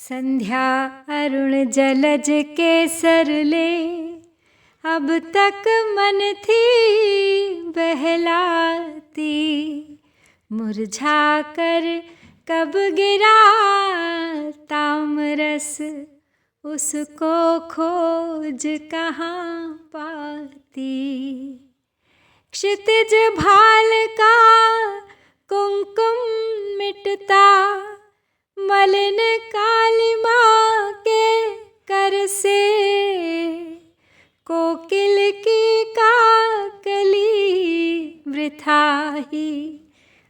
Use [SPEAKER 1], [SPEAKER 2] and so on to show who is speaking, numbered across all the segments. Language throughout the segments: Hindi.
[SPEAKER 1] संध्या अरुण जलज के सरले, अब तक मन थी बहलाती। मुरझा कर कब गिरा तामरस, उसको खोज कहाँ पाती। क्षितिज भाल का कुमकुम मिटता, मलिन कालिमा के कर से। कोकिल की काकली वृथा ही,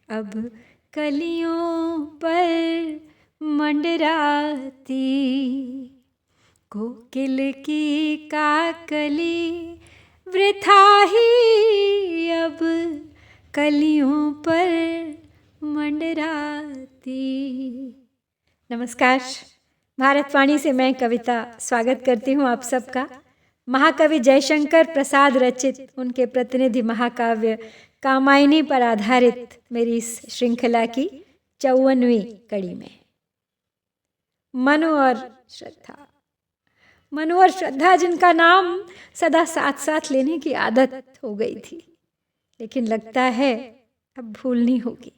[SPEAKER 1] अब कलियों पर मंडराती। कोकिल की काकली वृथा ही, अब कलियों पर मंडराती। नमस्कार, भारतवाणी से मैं कविता स्वागत करती हूँ आप सबका। महाकवि जयशंकर प्रसाद रचित उनके प्रतिनिधि महाकाव्य कामायनी पर आधारित मेरी इस श्रृंखला की 54वीं कड़ी में मनु और श्रद्धा। मनु और श्रद्धा जिनका नाम सदा साथ साथ लेने की आदत हो गई थी, लेकिन लगता है अब भूलनी होगी,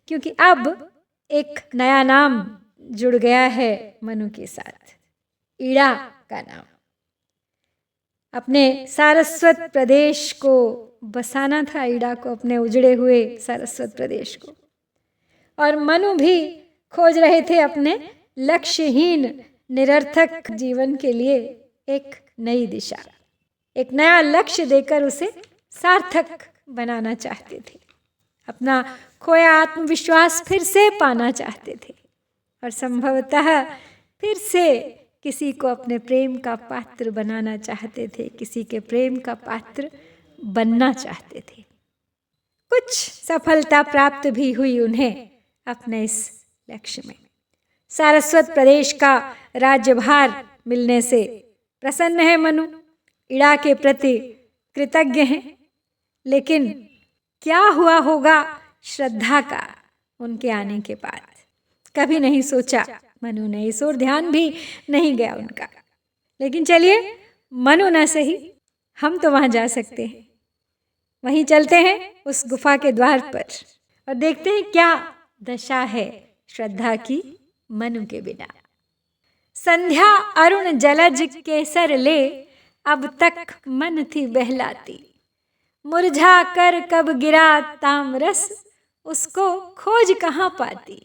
[SPEAKER 1] क्योंकि अब एक नया नाम जुड़ गया है मनु के साथ, ईड़ा का नाम। अपने सारस्वत प्रदेश को बसाना था, ईड़ा को, अपने उजड़े हुए सारस्वत प्रदेश को। और मनु भी खोज रहे थे अपने लक्ष्यहीन निरर्थक जीवन के लिए एक नई दिशा, एक नया लक्ष्य देकर उसे सार्थक बनाना चाहते थे। अपना खोया आत्मविश्वास फिर से पाना चाहते थे और संभवतः फिर से किसी को अपने प्रेम का पात्र बनाना चाहते थे, किसी के प्रेम का पात्र बनना चाहते थे। कुछ सफलता प्राप्त भी हुई उन्हें अपने इस लक्ष्य में। सारस्वत प्रदेश का राज्यभार मिलने से प्रसन्न है मनु, ईड़ा के प्रति कृतज्ञ हैं। लेकिन क्या हुआ होगा श्रद्धा का उनके आने के बाद, कभी नहीं सोचा मनु ने, इस ओर ध्यान भी नहीं गया उनका। लेकिन चलिए, मनु न सही, हम तो वहां जा सकते हैं। वहीं चलते हैं उस गुफा के द्वार पर और देखते हैं क्या दशा है श्रद्धा की मनु के बिना। संध्या अरुण जलज के सरले, अब तक मन थी बहलाती। मुरझा कर कब गिरा तामरस, उसको खोज कहाँ पाती।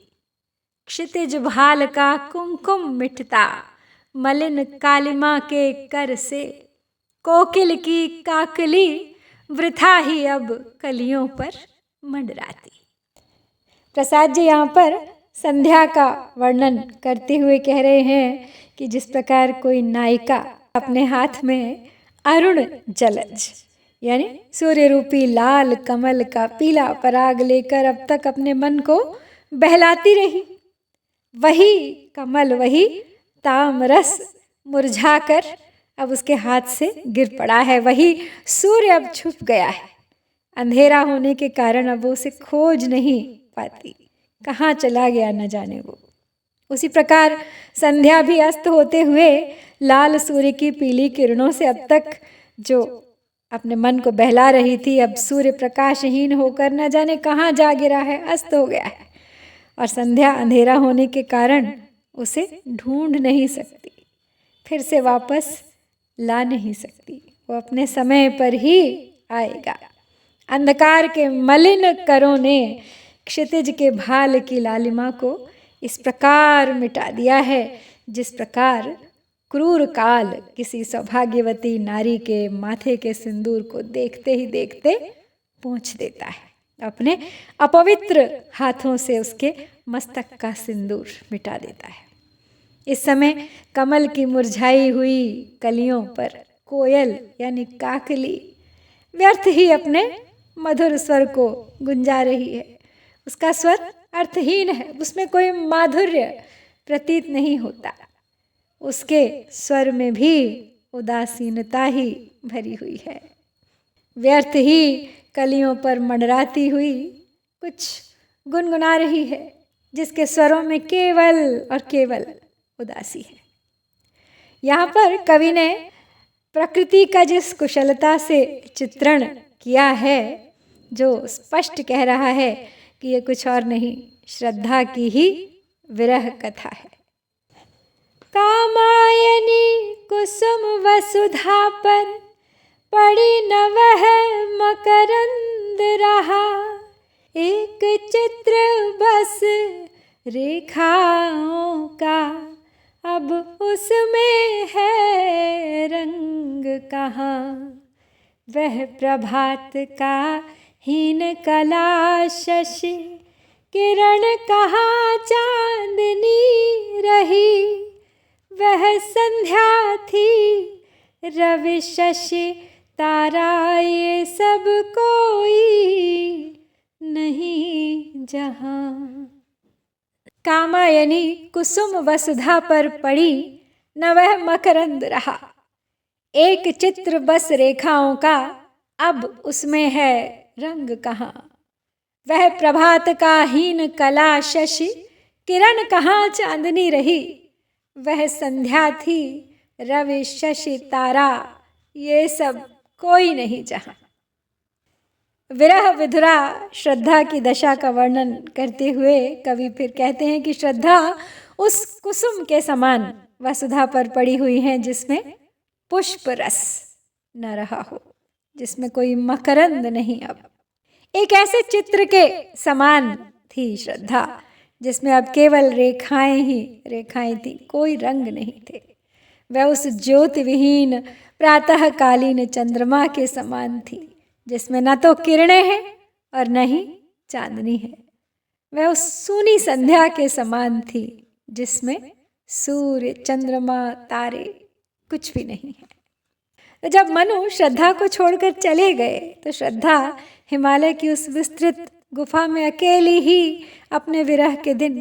[SPEAKER 1] क्षितिज भाल का कुमकुम मिटता, मलिन कालिमा के कर से। कोकिल की काकली वृथा ही, अब कलियों पर मंडराती। प्रसाद जी यहाँ पर संध्या का वर्णन करते हुए कह रहे हैं कि जिस प्रकार कोई नायिका अपने हाथ में अरुण जलज यानी सूर्य रूपी लाल कमल का पीला पराग लेकर अब तक अपने मन को बहलाती रही, वही कमल, वही तामरस मुरझाकर अब उसके हाथ से गिर पड़ा है। वही सूर्य अब छुप गया है, अंधेरा होने के कारण अब वो उसे खोज नहीं पाती, कहाँ चला गया न जाने वो। उसी प्रकार संध्या भी अस्त होते हुए लाल सूर्य की पीली किरणों से अब तक जो अपने मन को बहला रही थी, अब सूर्य प्रकाशहीन होकर न जाने कहाँ जा गिरा है, अस्त हो गया है। और संध्या अंधेरा होने के कारण उसे ढूंढ नहीं सकती, फिर से वापस ला नहीं सकती। वो अपने समय पर ही आएगा। अंधकार के मलिन करों ने क्षितिज के भाल की लालिमा को इस प्रकार मिटा दिया है, जिस प्रकार क्रूर काल किसी सौभाग्यवती नारी के माथे के सिंदूर को देखते ही देखते पोंछ देता है, अपने अपवित्र हाथों से उसके मस्तक का सिंदूर मिटा देता है। इस समय कमल की मुरझाई हुई कलियों पर कोयल यानी काकली व्यर्थ ही अपने मधुर स्वर को गुंजा रही है। उसका स्वर अर्थहीन है, उसमें कोई माधुर्य प्रतीत नहीं होता। उसके स्वर में भी उदासीनता ही भरी हुई है। व्यर्थ ही कलियों पर मंडराती हुई कुछ गुनगुना रही है, जिसके स्वरों में केवल और केवल उदासी है। यहाँ पर कवि ने प्रकृति का जिस कुशलता से चित्रण किया है, जो स्पष्ट कह रहा है कि ये कुछ और नहीं, श्रद्धा की ही विरह कथा है। कामायनी कुसुम वसुधा पर पड़ी न वह मकरंद रहा, एक चित्र बस रेखाओं का अब उसमें है रंग कहाँ। वह प्रभात का हीन कला शशि किरण कहाँ चांदनी रही। वह संध्या थी रवि शशि तारा, ये सब कोई नहीं जहाँ। कामायनी कुसुम वसुधा पर पड़ी न वह मकरंद रहा, एक चित्र बस रेखाओं का अब उसमें है रंग कहाँ। वह प्रभात का हीन कला शशि किरण कहाँ चांदनी रही। वह संध्या थी रवि शशि तारा, ये सब कोई नहीं जहाँ। विरह विधुरा श्रद्धा की दशा का वर्णन करते हुए कवि फिर कहते हैं कि श्रद्धा उस कुसुम के समान वसुधा पर पड़ी हुई है जिसमें पुष्प रस न रहा हो, जिसमें कोई मकरंद नहीं। अब एक ऐसे चित्र के समान थी श्रद्धा जिसमें अब केवल रेखाएं ही रेखाएं थी, कोई रंग नहीं थे। वह उस ज्योति विहीन प्रातःकालीन चंद्रमा के समान थी जिसमें न तो किरणें हैं और न ही चांदनी है। वह उस सूनी संध्या के समान थी जिसमें सूर्य चंद्रमा तारे कुछ भी नहीं है। तो जब मनु श्रद्धा को छोड़कर चले गए तो श्रद्धा हिमालय की उस विस्तृत गुफा में अकेली ही अपने विरह के दिन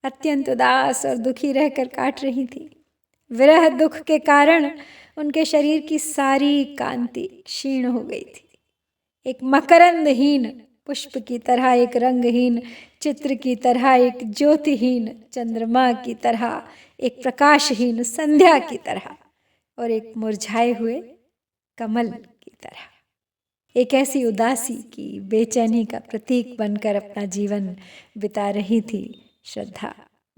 [SPEAKER 1] अत्यंत उदास और दुखी रहकर काट रही थी। विरह दुख के कारण उनके शरीर की सारी कांति क्षीण हो गई थी। एक मकरंदहीन पुष्प की तरह, एक रंगहीन चित्र की तरह, एक ज्योतिहीन चंद्रमा की तरह, एक प्रकाशहीन संध्या की तरह और एक मुरझाए हुए कमल की तरह। एक ऐसी उदासी की बेचैनी का प्रतीक बनकर अपना जीवन बिता रही थी श्रद्धा,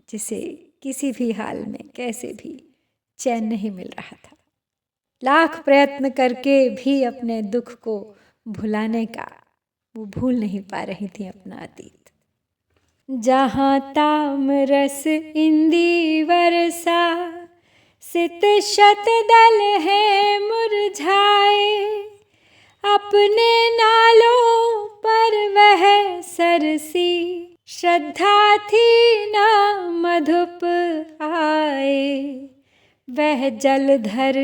[SPEAKER 1] जिसे किसी भी हाल में कैसे भी चैन नहीं मिल रहा था। लाख प्रयत्न करके भी अपने दुख को भुलाने का वो भूल नहीं पा रही थी अपना अतीत। जहाँ तामरस इंदिवर सा सित शतदल है मुरझाए, अपने नालों पर वह सरसी श्रद्धा थी ना मधुप आए। वह जलधर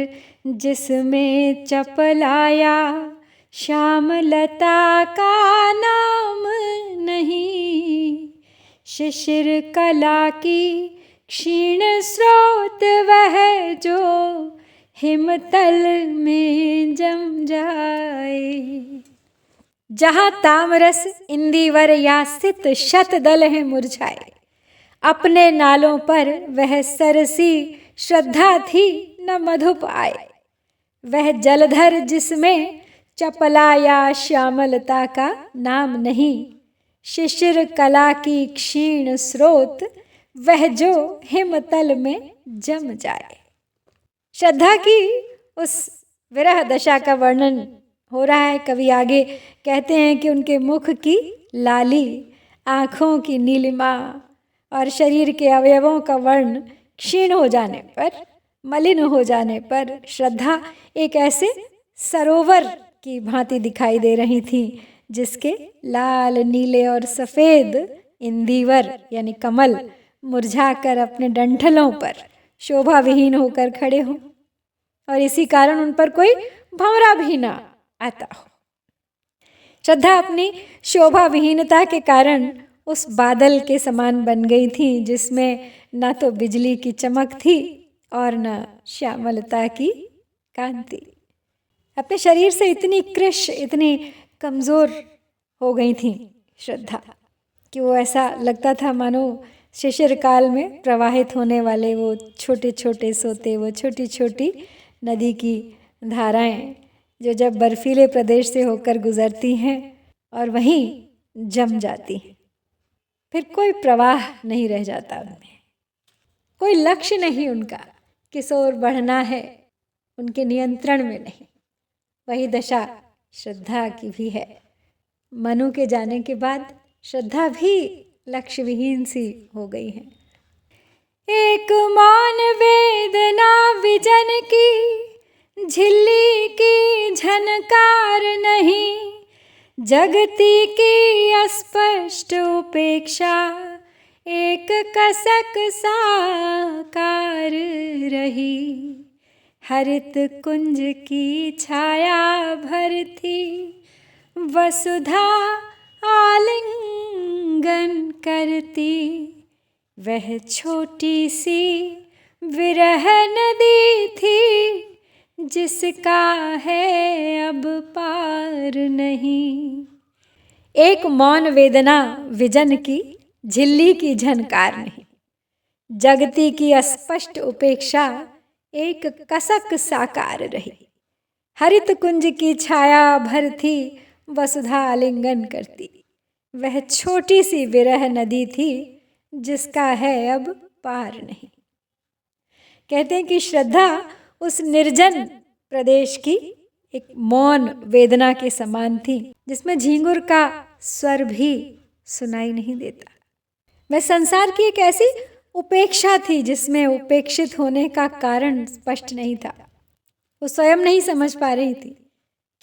[SPEAKER 1] जिसमें चपलाया श्यामलता का नाम नहीं। शिशिर कला की क्षीण स्रोत वह जो हिमतल में जम जाए। जहाँ तामरस इंदिवर या सित शतदल है मुरझाए, अपने नालों पर वह सरसी श्रद्धा थी न मधुप आए। वह जलधर जिसमें चपला या श्यामलता का नाम नहीं। शिशिर कला की क्षीण स्रोत वह जो हिमतल में जम जाए। श्रद्धा की उस विरह दशा का वर्णन हो रहा है। कवि आगे कहते हैं कि उनके मुख की लाली, आँखों की नीलिमा और शरीर के अवयवों का वर्ण क्षीण हो जाने पर, मलिन हो जाने पर श्रद्धा एक ऐसे सरोवर की भांति दिखाई दे रही थी जिसके लाल, नीले और सफ़ेद इंदिवर यानी कमल मुरझाकर अपने डंठलों पर शोभा विहीन होकर खड़े हों और इसी कारण उन पर कोई भंवरा भी ना आता हो। श्रद्धा अपनी शोभा विहीनता के कारण उस बादल के समान बन गई थी जिसमें न तो बिजली की चमक थी और न श्यामलता की कांति। अपने शरीर से इतनी कृश, इतनी कमज़ोर हो गई थी श्रद्धा कि वो ऐसा लगता था मानो शिशिर काल में प्रवाहित होने वाले वो छोटे छोटे सोते, वो छोटी छोटी नदी की धाराएं जो जब बर्फीले प्रदेश से होकर गुजरती हैं और वहीं जम जाती हैं, फिर कोई प्रवाह नहीं रह जाता उनमें, कोई लक्ष्य नहीं उनका किस ओर बढ़ना है, उनके नियंत्रण में नहीं। वही दशा श्रद्धा की भी है। मनु के जाने के बाद श्रद्धा भी लक्ष्य विहीन सी हो गई है। एक मौन वेदना विजन की, झिल्ली की झनकार नहीं, जगती की अस्पष्ट उपेक्षा, एक कसक साकार रही। हरित कुंज की छाया भर थी, वसुधा आलिंगन करती, वह छोटी सी विरह नदी थी, जिसका है अब पार नहीं। एक मौन वेदना विजन की, झिल्ली की झनकार नहीं, जगती की अस्पष्ट उपेक्षा, एक कसक साकार रही। हरित कुंज की छाया भर थी, वसुधा आलिंगन करती, वह छोटी सी विरह नदी थी, जिसका है अब पार नहीं। कहते हैं कि श्रद्धा उस निर्जन प्रदेश की एक मौन वेदना के समान थी, जिसमें झींगुर का स्वर भी सुनाई नहीं देता। वह संसार की एक ऐसी उपेक्षा थी जिसमें उपेक्षित होने का कारण स्पष्ट नहीं था। वो स्वयं नहीं समझ पा रही थी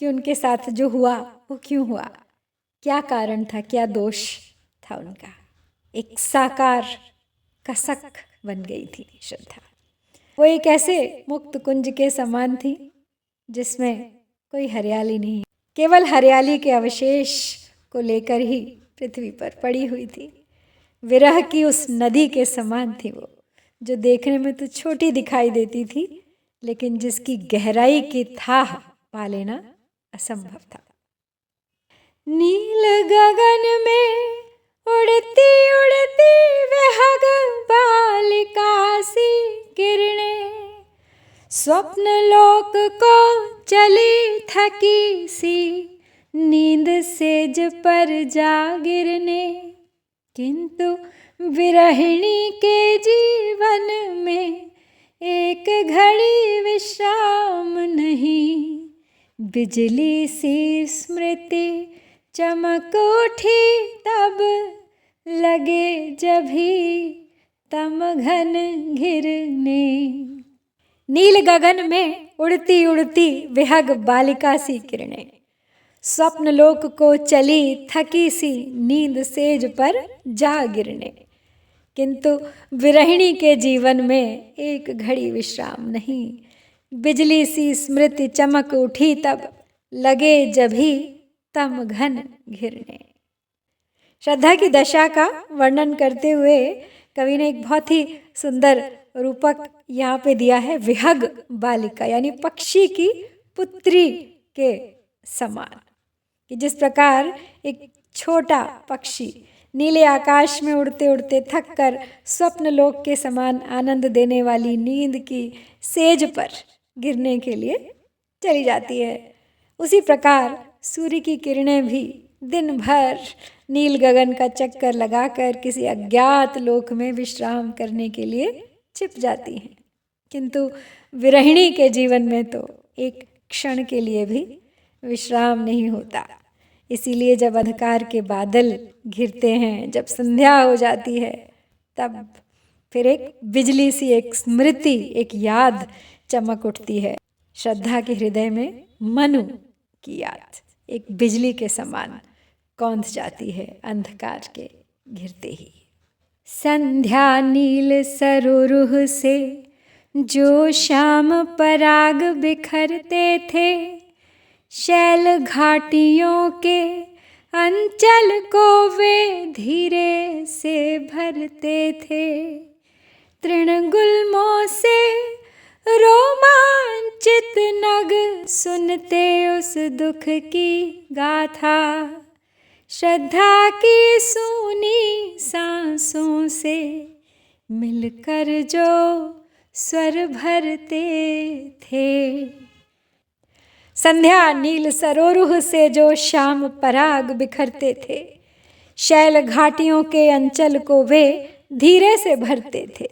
[SPEAKER 1] कि उनके साथ जो हुआ वो क्यों हुआ, क्या कारण था, क्या दोष था उनका। एक साकार कसक बन गई थी श्रद्धा। वो एक ऐसे मुक्त कुंज के समान थी जिसमें कोई हरियाली नहीं, केवल हरियाली के अवशेष को लेकर ही पृथ्वी पर पड़ी हुई थी। विरह की उस नदी के समान थी वो, जो देखने में तो छोटी दिखाई देती थी, लेकिन जिसकी गहराई की थाह पा लेना असंभव था। नील गगन में उड़ती उड़ती विहग बालिका सी किरणें, स्वप्न लोक को चली थकी सी, नींद सेज पर जा गिरने, किंतु विरहिणी के जीवन में एक घड़ी विश्राम नहीं। बिजली सी स्मृति चमक उठी तब, लगे जभी तम घन घिरने। नील गगन में उड़ती उड़ती विहग बालिका सी किरणें, स्वप्न लोक को चली थकी सी, नींद सेज पर जा गिरने, किंतु विरहिणी के जीवन में एक घड़ी विश्राम नहीं। बिजली सी स्मृति चमक उठी तब, लगे जभी तम घन घिरने। श्रद्धा की दशा का वर्णन करते हुए कवि ने एक बहुत ही सुंदर रूपक यहाँ पे दिया है, विहग बालिका, यानी पक्षी की पुत्री के समान। कि जिस प्रकार एक छोटा पक्षी नीले आकाश में उड़ते उड़ते थक कर स्वप्न लोक के समान आनंद देने वाली नींद की सेज पर गिरने के लिए चली जाती है, उसी प्रकार सूर्य की किरणें भी दिन भर नील गगन का चक्कर लगाकर किसी अज्ञात लोक में विश्राम करने के लिए छिप जाती हैं। किंतु विरहिणी के जीवन में तो एक क्षण के लिए भी विश्राम नहीं होता। इसीलिए जब अंधकार के बादल घिरते हैं, जब संध्या हो जाती है, तब फिर एक बिजली सी, एक स्मृति, एक याद चमक उठती है। श्रद्धा के हृदय में मनु की याद एक बिजली के समान कौंध जाती है अंधकार के घिरते ही। संध्या नील सरोरुह से जो श्याम पराग बिखरते थे, शैल घाटियों के अंचल को वे धीरे से भरते थे। तृण गुल्मों से रोमांचित नग सुनते उस दुख की गाथा, श्रद्धा की सूनी सांसों से मिलकर जो स्वर भरते थे। संध्या नील सरोरुह से जो श्याम पराग बिखरते थे, शैल घाटियों के अंचल को वे धीरे से भरते थे।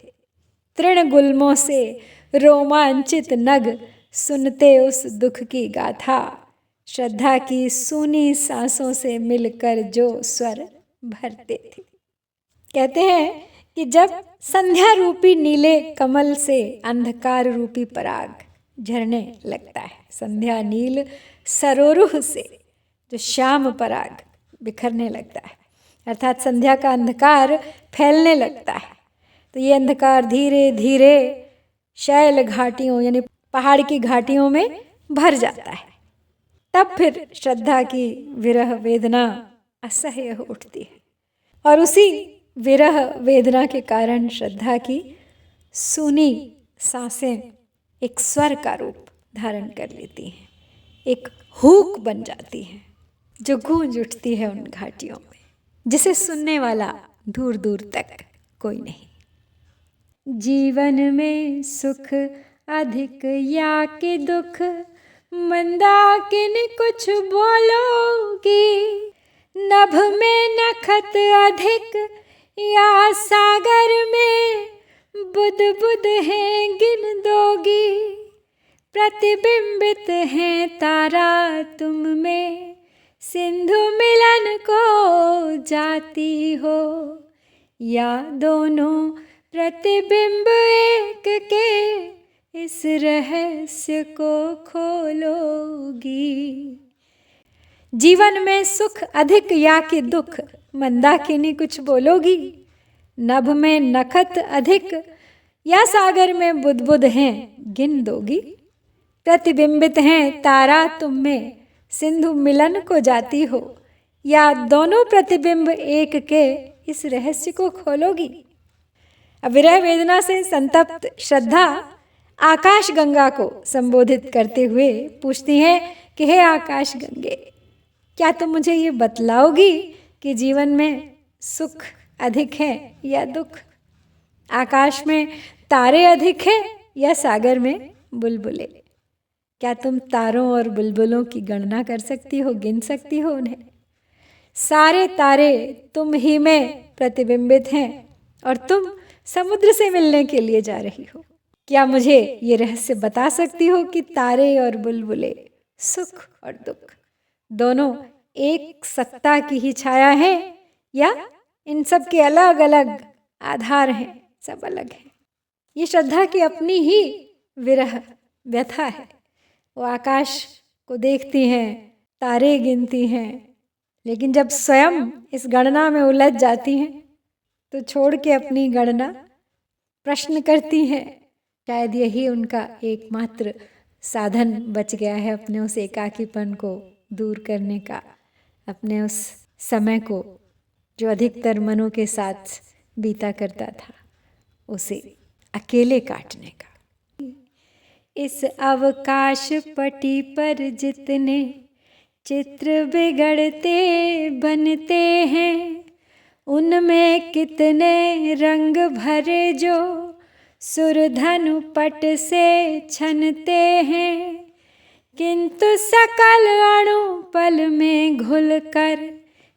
[SPEAKER 1] तृण गुल्मों से रोमांचित नग सुनते उस दुख की गाथा, श्रद्धा की सूनी सांसों से मिलकर जो स्वर भरते थे। कहते हैं कि जब संध्या रूपी नीले कमल से अंधकार रूपी पराग झरने लगता है, संध्या नील सरोरुह से जो श्याम पराग बिखरने लगता है, अर्थात संध्या का अंधकार फैलने लगता है, तो ये अंधकार धीरे धीरे शैल घाटियों यानी पहाड़ की घाटियों में भर जाता है। तब फिर श्रद्धा की विरह वेदना असह्य हो उठती है और उसी विरह वेदना के कारण श्रद्धा की सूनी सांसें एक स्वर का रूप धारण कर लेती हैं, एक हूक बन जाती हैं जो गूंज उठती है उन घाटियों में, जिसे सुनने वाला दूर दूर तक कोई नहीं। जीवन में सुख अधिक या कि दुख, मंदाकिन कुछ बोलोगी, नभ में नखत अधिक या सागर में बुद बुद है गिन दोगी। प्रतिबिंबित है तारा तुम में, सिंधु मिलन को जाती हो, या दोनों प्रतिबिंब एक के इस रहस्य को खोलोगी। जीवन में सुख अधिक या कि दुख, मंदाकिनी कुछ बोलोगी, नभ में नखत अधिक या सागर में बुदबुद हैं गिन दोगी। प्रतिबिंबित हैं तारा तुम में, सिंधु मिलन को जाती हो, या दोनों प्रतिबिंब एक के इस रहस्य को खोलोगी। अब विरह वेदना से संतप्त श्रद्धा आकाश गंगा को संबोधित करते हुए पूछती है कि हे आकाश गंगे, क्या तुम मुझे ये बतलाओगी कि जीवन में सुख अधिक है या दुख? आकाश में तारे अधिक है या सागर में बुलबुले? क्या तुम तारों और बुलबुलों की गणना कर सकती हो, गिन सकती हो उन्हें? सारे तारे तुम ही में प्रतिबिंबित हैं और तुम समुद्र से मिलने के लिए जा रही हो। क्या मुझे ये रहस्य बता सकती हो कि तारे और बुलबुले, सुख और दुख दोनों एक सत्ता की ही छाया है, या इन सब के अलग अलग आधार हैं, सब अलग हैं? ये श्रद्धा की अपनी ही विरह व्यथा है। वो आकाश को देखती हैं, तारे गिनती हैं, लेकिन जब स्वयं इस गणना में उलझ जाती हैं तो छोड़ के अपनी गणना प्रश्न करती हैं। शायद यही उनका एकमात्र साधन बच गया है अपने उस एकाकीपन को दूर करने का, अपने उस समय को जो अधिकतर मनों के साथ बीता करता था, उसे अकेले काटने का। इस अवकाश पटी पर जितने चित्र बिगड़ते बनते हैं, उनमें कितने रंग भरे जो सुरधनु पट से छनते हैं, किंतु सकल अणु पल में घुल कर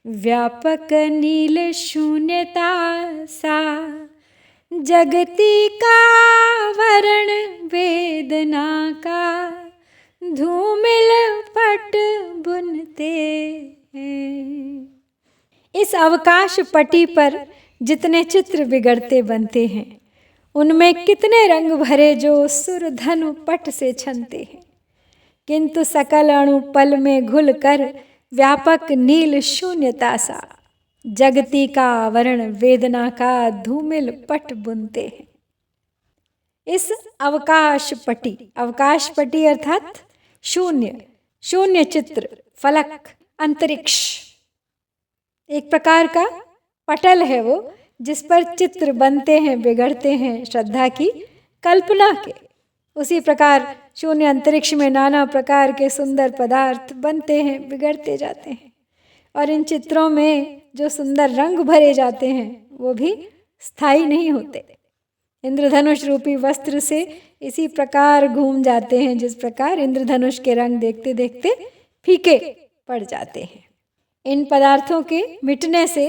[SPEAKER 1] व्यापक नील शून्यता सा जगती का वर्ण वेदना का धूमिल पट बुनते हैं। इस अवकाश पटी पर जितने चित्र बिगड़ते बनते हैं, उनमें कितने रंग भरे जो सुरधनु पट से छनते हैं, किंतु सकल अणु पल में घुल कर व्यापक नील शून्यता सा जगती का आवरण वेदना का धूमिल पट बुनते हैं। इस अवकाश पटी अर्थात शून्य चित्र, फलक, अंतरिक्ष, एक प्रकार का पटल है वो, जिस पर चित्र बनते हैं, बिगड़ते हैं श्रद्धा की कल्पना के। उसी प्रकार शून्य अंतरिक्ष में नाना प्रकार के सुंदर पदार्थ बनते हैं, बिगड़ते जाते हैं। और इन चित्रों में जो सुंदर रंग भरे जाते हैं वो भी स्थायी नहीं होते। इंद्रधनुष रूपी वस्त्र से इसी प्रकार घूम जाते हैं जिस प्रकार इंद्रधनुष के रंग देखते देखते फीके पड़ जाते हैं। इन पदार्थों के मिटने से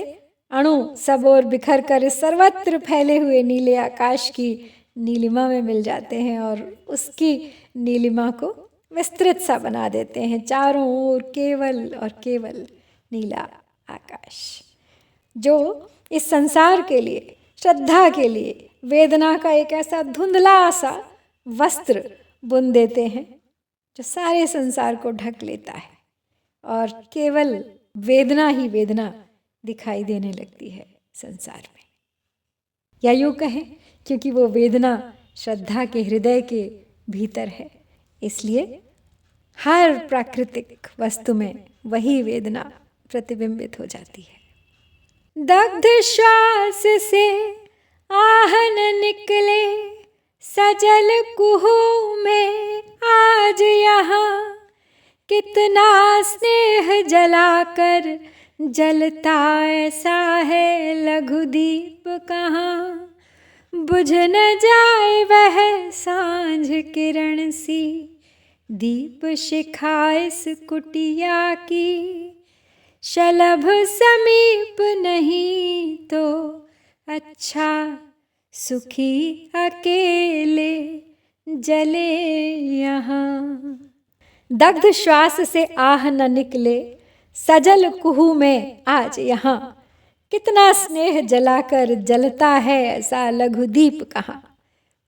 [SPEAKER 1] अणु सब ओर बिखर कर सर्वत्र फैले हुए नीले आकाश की नीलिमा में मिल जाते हैं और उसकी नीलिमा को विस्तृत सा बना देते हैं। चारों ओर केवल और केवल नीला आकाश, जो इस संसार के लिए, श्रद्धा के लिए वेदना का एक ऐसा धुंधला सा वस्त्र बुन देते हैं जो सारे संसार को ढक लेता है और केवल वेदना ही वेदना दिखाई देने लगती है संसार में। या यूँ कहें, क्योंकि वो वेदना श्रद्धा के हृदय के भीतर है, इसलिए हर प्राकृतिक वस्तु में वही वेदना प्रतिबिंबित हो जाती है। दग्ध श्वास से आहन निकले सजल कुहू में आज यहाँ, कितना स्नेह जलाकर जलता ऐसा है लघु दीप कहाँ, बुझ न जाए वह सांझ किरण सी, दीप शिखा इस कुटिया की, शलभ समीप नहीं तो अच्छा, सुखी अकेले जले यहाँ। दग्ध श्वास से आह न निकले सजल कुहू में आज यहाँ, कितना स्नेह जलाकर जलता है ऐसा लघु दीप कहाँ,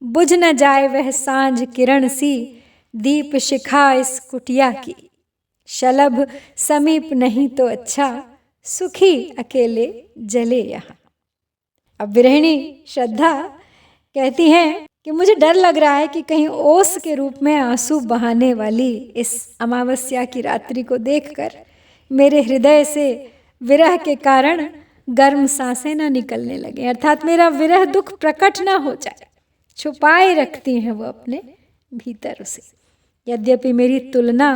[SPEAKER 1] बुझ न जाए वह सांझ किरण सी, दीप शिखा इस कुटिया की, शलभ समीप नहीं तो अच्छा, सुखी अकेले जले यहाँ। अब विरहिणी श्रद्धा कहती हैं कि मुझे डर लग रहा है कि कहीं ओस के रूप में आंसू बहाने वाली इस अमावस्या की रात्रि को देखकर मेरे हृदय से विरह के कारण गर्म सांसें न निकलने लगे, अर्थात मेरा विरह दुख प्रकट न हो जाए। छुपाए रखती हैं वो अपने भीतर उसे। यद्यपि मेरी तुलना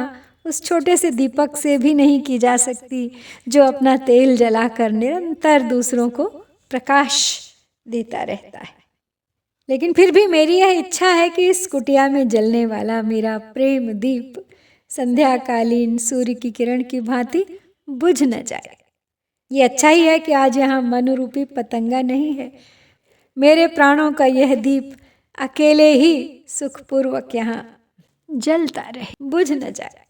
[SPEAKER 1] उस छोटे से दीपक से भी नहीं की जा सकती जो अपना तेल जलाकर निरंतर दूसरों को प्रकाश देता रहता है, लेकिन फिर भी मेरी यह इच्छा है कि इस कुटिया में जलने वाला मेरा प्रेम दीप संध्याकालीन सूर्य की किरण की भांति बुझ न जाए। ये अच्छा ही है कि आज यहाँ मनुरूपी पतंगा नहीं है। मेरे प्राणों का यह दीप अकेले ही सुखपूर्वक यहाँ जलता रहे, बुझ न जाए।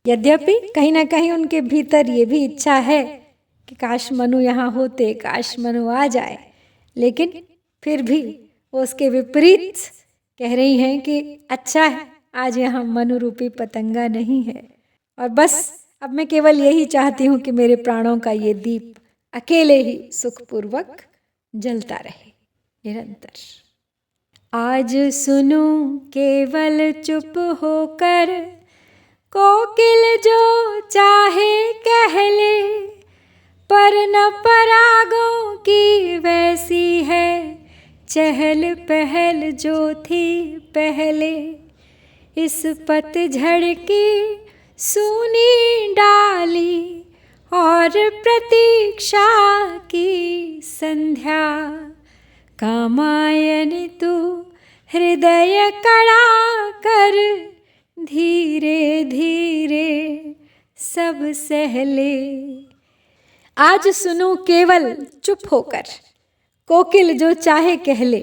[SPEAKER 1] यद्यपि कहीं ना कहीं उनके भीतर ये भी इच्छा है कि काश मनु यहाँ होते, काश मनु आ जाए, लेकिन फिर भी वो उसके विपरीत कह रही हैं कि अच्छा है आज यहाँ मनु रूपी पतंगा नहीं है, और बस अब मैं केवल यही चाहती हूँ कि मेरे प्राणों का ये दीप अकेले ही सुखपूर्वक जलता रहे निरंतर। आज सुनूं केवल चुप होकर, कोकिल जो चाहे कह ले, पर न परागों की वैसी है चहल पहल जो थी पहले। इस पतझड़ की सूनी डाली और प्रतीक्षा की संध्या, कामायनी तू हृदय कड़ा कर, धीरे धीरे सब सहले। आज सुनूं केवल चुप होकर, कोकिल जो चाहे कह ले,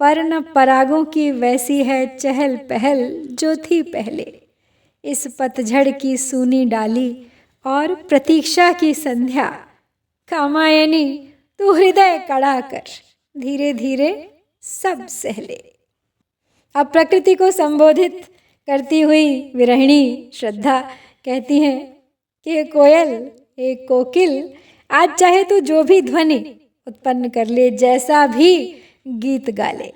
[SPEAKER 1] पर न परागों की वैसी है चहल पहल जो थी पहले। इस पतझड़ की सूनी डाली और प्रतीक्षा की संध्या, कामायनी तू हृदय कड़ा कर, धीरे धीरे सब सहले। अब प्रकृति को संबोधित करती हुई विरहिणी श्रद्धा कहती हैं कि कोयल, एक कोकिल, आज चाहे तू जो भी ध्वनि उत्पन्न कर ले, जैसा भी गीत गा ले,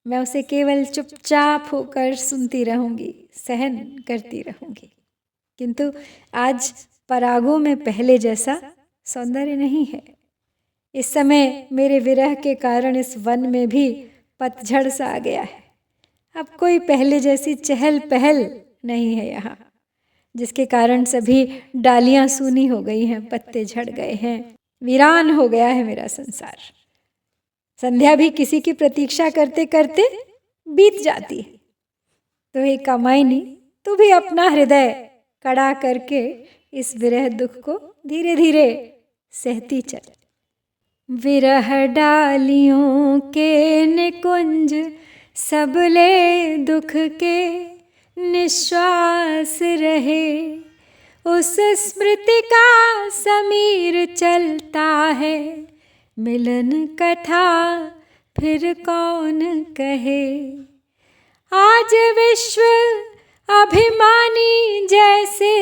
[SPEAKER 1] मैं उसे केवल चुपचाप होकर सुनती रहूंगी, सहन करती रहूंगी। किंतु आज परागों में पहले जैसा सौंदर्य नहीं है। इस समय मेरे विरह के कारण इस वन में भी पतझड़ सा आ गया है। अब कोई पहले जैसी चहल पहल नहीं है यहाँ। जिसके कारण सभी डालियां सूनी हो गई हैं, पत्ते झड़ गए हैं, वीरान हो गया है मेरा संसार। संध्या भी किसी की प्रतीक्षा करते करते बीत जाती है। तो हे कामायनी, तू भी अपना हृदय कड़ा करके इस विरह दुख को धीरे धीरे सहती चल। विरह डालियों के निकुंज सबले दुख के निश्वास रहे, उस स्मृति का समीर चलता है, मिलन कथा फिर कौन कहे। आज विश्व अभिमानी जैसे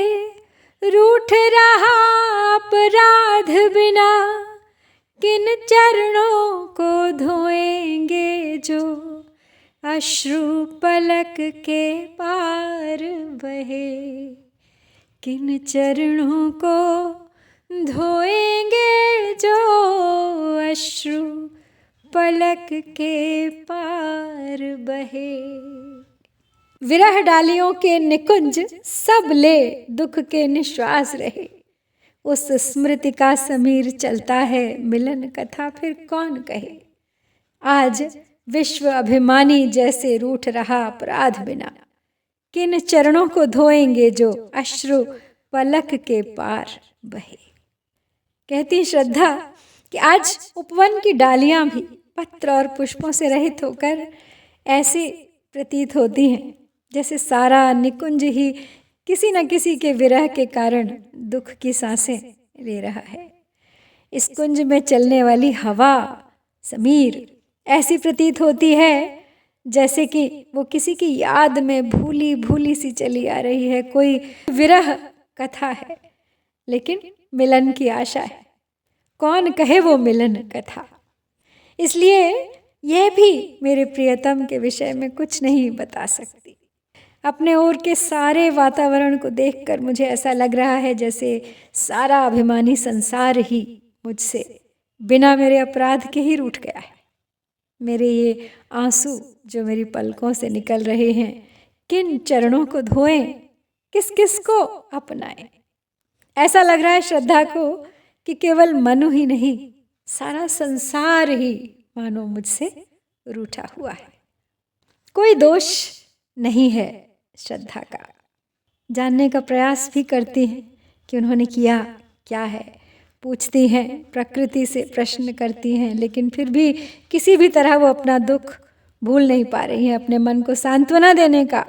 [SPEAKER 1] रूठ रहा अपराध बिना, किन चरणों को धोएंगे जो अश्रु पलक के पार बहे। किन चरणों को धोएंगे जो अश्रु पलक के पार बहे। विरह डालियों के निकुंज सब ले दुख के निश्वास रहे, उस स्मृति का समीर चलता है, मिलन कथा फिर कौन कहे। आज विश्व अभिमानी जैसे रूठ रहा अपराध बिना, किन चरणों को धोएंगे जो अश्रु पलक के पार बहे। कहती श्रद्धा कि आज उपवन की डालियां भी पत्र और पुष्पों से रहित होकर ऐसी प्रतीत होती हैं जैसे सारा निकुंज ही किसी न किसी के विरह के कारण दुख की सांसें ले रहा है। इस कुंज में चलने वाली हवा, समीर ऐसी प्रतीत होती है जैसे कि वो किसी की याद में भूली भूली सी चली आ रही है। कोई विरह कथा है लेकिन मिलन की आशा है, कौन कहे वो मिलन कथा। इसलिए यह भी मेरे प्रियतम के विषय में कुछ नहीं बता सकती। अपने ओर के सारे वातावरण को देखकर मुझे ऐसा लग रहा है जैसे सारा अभिमानी संसार ही मुझसे बिना मेरे अपराध के ही रूठ गया है। मेरे ये आंसू जो मेरी पलकों से निकल रहे हैं, किन चरणों को धोएं, किस किस को अपनाएं। ऐसा लग रहा है श्रद्धा को कि केवल मनु ही नहीं, सारा संसार ही मानो मुझसे रूठा हुआ है। कोई दोष नहीं है श्रद्धा का। जानने का प्रयास भी करती हैं कि उन्होंने किया क्या है, पूछती हैं, प्रकृति से प्रश्न करती हैं, लेकिन फिर भी किसी भी तरह वो अपना दुख भूल नहीं पा रही हैं। अपने मन को सांत्वना देने का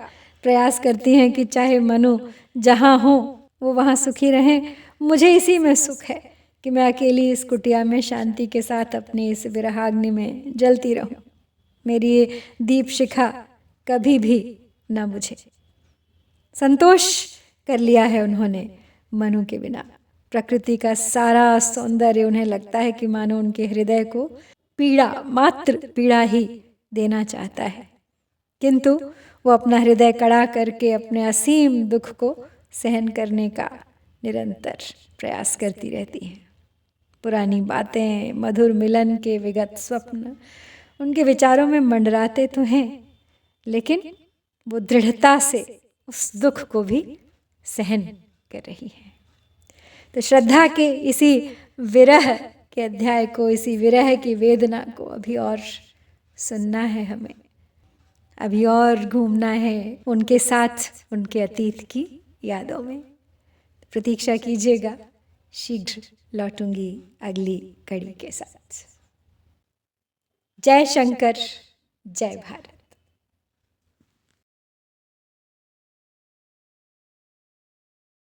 [SPEAKER 1] प्रयास करती हैं कि चाहे मनु जहाँ हो वो वहाँ सुखी रहें, मुझे इसी में सुख है कि मैं अकेली इस कुटिया में शांति के साथ अपनी इस विरहाग्नि में जलती रहूं। मेरी ये दीप शिखा कभी भी न बुझे। संतोष कर लिया है उन्होंने मनु के बिना। प्रकृति का सारा सौंदर्य उन्हें लगता है कि मानो उनके हृदय को पीड़ा, मात्र पीड़ा ही देना चाहता है, किंतु वो अपना हृदय कड़ा करके अपने असीम दुख को सहन करने का निरंतर प्रयास करती रहती हैं। पुरानी बातें, मधुर मिलन के विगत स्वप्न उनके विचारों में मंडराते तो हैं, लेकिन वो दृढ़ता से उस दुख को भी सहन कर रही है। तो श्रद्धा के इसी विरह के अध्याय को, इसी विरह की वेदना को अभी और सुनना है हमें, अभी और घूमना है उनके साथ, उनके अतीत की यादों में। प्रतीक्षा कीजिएगा, शीघ्र लौटूंगी अगली कड़ी के साथ। जय शंकर, जय भारत।